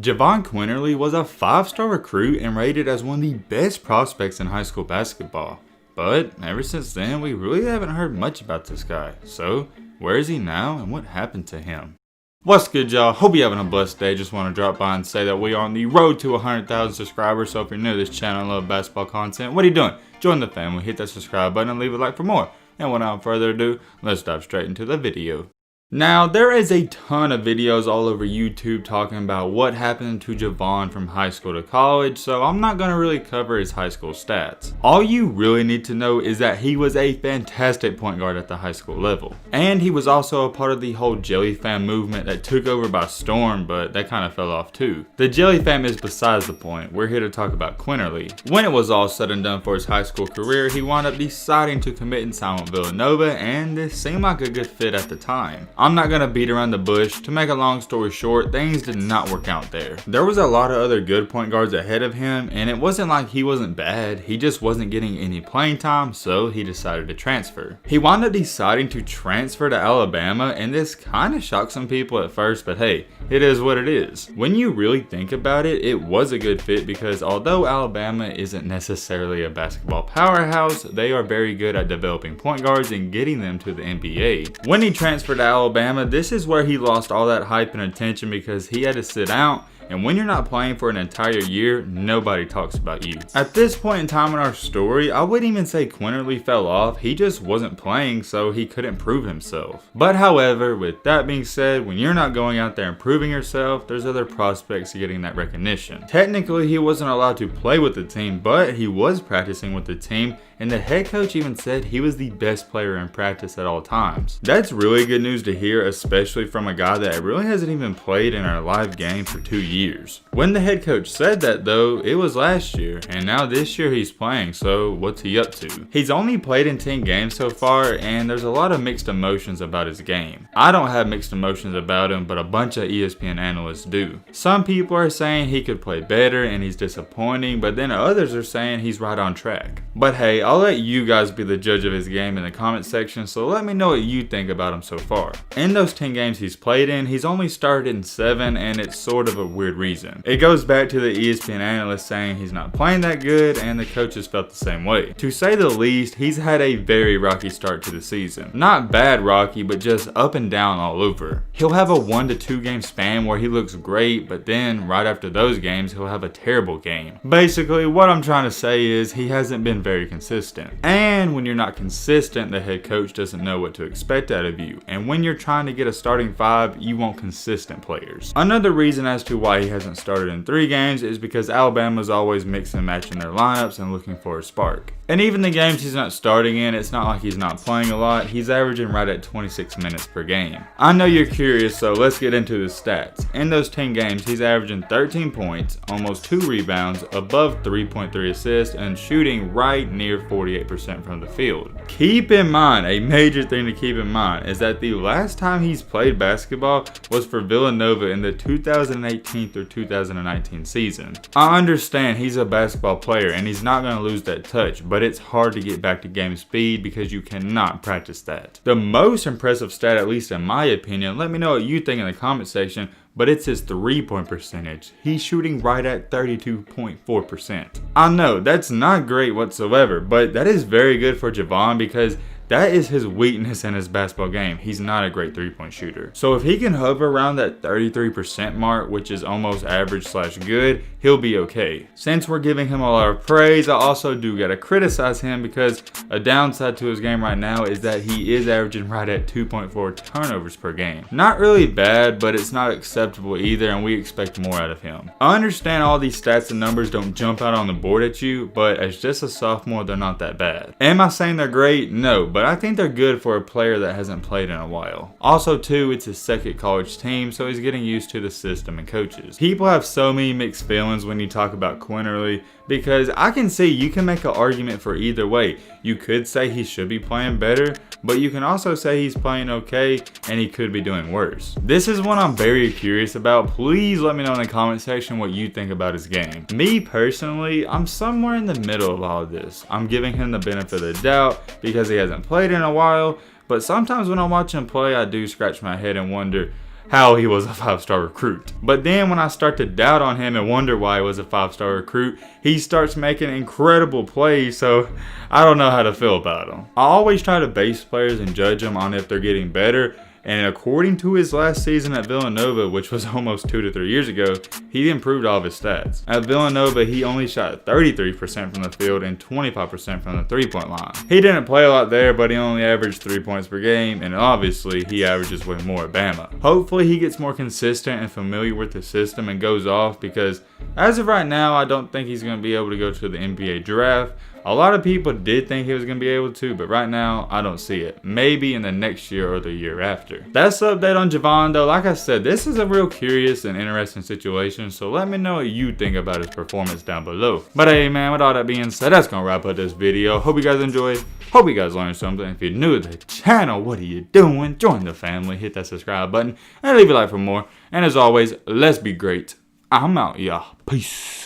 Jahvon Quinerly was a 5-star recruit and rated as one of the best prospects in high school basketball. But ever since then, we really haven't heard much about this guy. So, where is he now and what happened to him? What's good, y'all? Hope you're having a blessed day. Just want to drop by and say that we are on the road to 100,000 subscribers. So if you're new to this channel and love basketball content, what are you doing? Join the family, hit that subscribe button, and leave a like for more. And without further ado, let's dive straight into the video. Now, there is a ton of videos all over YouTube talking about what happened to Jahvon from high school to college, so I'm not going to really cover his high school stats. All you really need to know is that he was a fantastic point guard at the high school level. And he was also a part of the whole Jelly Fam movement that took over by storm, but that kind of fell off too. The Jelly Fam is besides the point. We're here to talk about Quinerly. When it was all said and done for his high school career, he wound up deciding to commit and sign with Villanova, and this seemed like a good fit at the time. I'm not gonna beat around the bush. To make a long story short, things did not work out there. There was a lot of other good point guards ahead of him, and it wasn't like he wasn't bad, he just wasn't getting any playing time, so he decided to transfer. He wound up deciding to transfer to Alabama, and this kind of shocked some people at first, but hey, it is what it is. When you really think about it, it was a good fit because although Alabama isn't necessarily a basketball powerhouse, they are very good at developing point guards and getting them to the NBA. When he transferred to Alabama, this is where he lost all that hype and attention because he had to sit out, and when you're not playing for an entire year, nobody talks about you. At this point in time in our story, I wouldn't even say Quinerly fell off, he just wasn't playing, so he couldn't prove himself. But however, with that being said, when you're not going out there and proving yourself, there's other prospects getting that recognition. Technically, he wasn't allowed to play with the team, but he was practicing with the team, and the head coach even said he was the best player in practice at all times. That's really good news to hear, especially from a guy that really hasn't even played in our live game for 2 years. When the head coach said that though, it was last year, and now this year he's playing, so what's he up to? He's only played in 10 games so far, and there's a lot of mixed emotions about his game. I don't have mixed emotions about him, but a bunch of ESPN analysts do. Some people are saying he could play better and he's disappointing, but then others are saying he's right on track. But hey, I'll let you guys be the judge of his game in the comment section, so let me know what you think about him so far. In those 10 games he's played in, he's only started in 7, and it's sort of a weird reason. It goes back to the ESPN analyst saying he's not playing that good, and the coaches felt the same way. To say the least, he's had a very rocky start to the season. Not bad rocky, but just up and down all over. He'll have a 1 to 2 game span where he looks great, but then right after those games, he'll have a terrible game. Basically, what I'm trying to say is he hasn't been very consistent. And when you're not consistent, the head coach doesn't know what to expect out of you. And when you're trying to get a starting 5, you want consistent players. Another reason as to why he hasn't started in 3 games is because Alabama's always mixing and matching their lineups and looking for a spark. And even the games he's not starting in, it's not like he's not playing a lot. He's averaging right at 26 minutes per game. I know you're curious, so let's get into the stats. In those 10 games, he's averaging 13 points, almost 2 rebounds, above 3.3 assists, and shooting right near 48% from the field. Keep in mind, a major thing to keep in mind is that the last time he's played basketball was for Villanova in the 2018 through 2019 season. I understand he's a basketball player and he's not going to lose that touch, but it's hard to get back to game speed because you cannot practice that. The most impressive stat, at least in my opinion, let me know what you think in the comment section, but it's his 3-point percentage. He's shooting right at 32.4%. I know, that's not great whatsoever, but that is very good for Jahvon because that is his weakness in his basketball game. He's not a great 3-point shooter. So if he can hover around that 33% mark, which is almost average / good, he'll be okay. Since we're giving him a lot of praise, I also do gotta criticize him because a downside to his game right now is that he is averaging right at 2.4 turnovers per game. Not really bad, but it's not acceptable either, and we expect more out of him. I understand all these stats and numbers don't jump out on the board at you, but as just a sophomore, they're not that bad. Am I saying they're great? No, but I think they're good for a player that hasn't played in a while. Also too, it's his second college team, so he's getting used to the system and coaches. People have so many mixed feelings when you talk about Quinerly because I can see you can make an argument for either way. You could say he should be playing better, but you can also say he's playing okay and he could be doing worse. This is one I'm very curious about. Please let me know in the comment section what you think about his game. Me personally, I'm somewhere in the middle of all of this. I'm giving him the benefit of the doubt because he hasn't played in a while, but sometimes when I watch him play, I do scratch my head and wonder, how he was a 5-star recruit. But then when I start to doubt on him and wonder why he was a 5-star recruit, he starts making incredible plays, so I don't know how to feel about him. I always try to base players and judge them on if they're getting better, and according to his last season at Villanova, which was almost 2 to 3 years ago, he improved all of his stats. At Villanova, he only shot 33% from the field and 25% from the 3-point line. He didn't play a lot there, but he only averaged 3 points per game, and obviously, he averages way more at Bama. Hopefully, he gets more consistent and familiar with the system and goes off, because as of right now, I don't think he's going to be able to go to the NBA draft. A lot of people did think he was going to be able to, but right now, I don't see it. Maybe in the next year or the year after. That's the update on Jahvon, though. Like I said, this is a real curious and interesting situation, so let me know what you think about his performance down below. But hey, man, with all that being said, that's going to wrap up this video. Hope you guys enjoyed. Hope you guys learned something. If you're new to the channel, what are you doing? Join the family, hit that subscribe button, and leave a like for more. And as always, let's be great. I'm out, y'all. Peace.